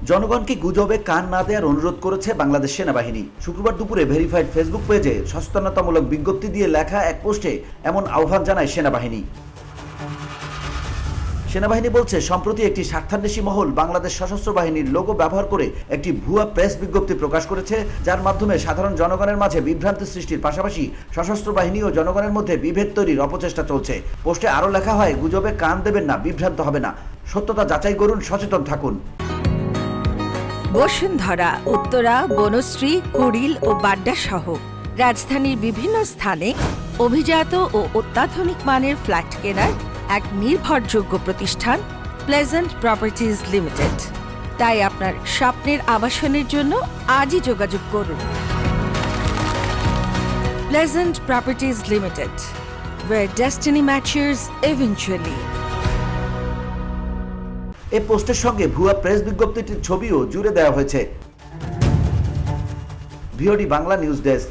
জনগণকে গুজবে কান না দেওয়ার অনুরোধ করেছে বাংলাদেশ সেনাবাহিনী। শুক্রবার দুপুরে ভেরিফাইড ফেসবুক পেজে সচেতনতামূলক বিজ্ঞপ্তি দিয়ে লেখা এক পোস্টে এমন আহ্বান জানায় সেনাবাহিনী। সেনাবাহিনী বলছে, সম্প্রতি একটি স্বার্থান্বেষী মহল বাংলাদেশ সশস্ত্র বাহিনীর লোগো ব্যবহার করে একটি ভুয়া প্রেস বিজ্ঞপ্তি প্রকাশ করেছে, যার মাধ্যমে সাধারণ জনগণের মাঝে বিভ্রান্তি সৃষ্টির পাশাপাশি সশস্ত্র বাহিনী ও জনগণের মধ্যে বিভেদ তৈরির অপচেষ্টা চলছে। পোস্টে আরও লেখা হয়, গুজবে কান দেবেন না, বিভ্রান্ত হবে না, সত্যতা যাচাই করুন, সচেতন থাকুন। বসুন্ধরা, উত্তরা, বনশ্রী, কুড়িল ও বাড্ডা সহ রাজধানীর বিভিন্ন স্থানে অভিজাত ও অত্যাধুনিক মানের ফ্ল্যাট কেনার এক নির্ভরযোগ্য প্রতিষ্ঠান প্লেজেন্ট প্রপার্টিজ লিমিটেড। তাই আপনার স্বপ্নের আবাসনের জন্য আজই যোগাযোগ করুন। Pleasant properties limited, where destiny matches eventually. এই পোস্টের সঙ্গে ভুয়া প্রেস বিজ্ঞপ্তিটির ছবিও জুড়ে দেওয়া হয়েছে। VOD Bangla news desk.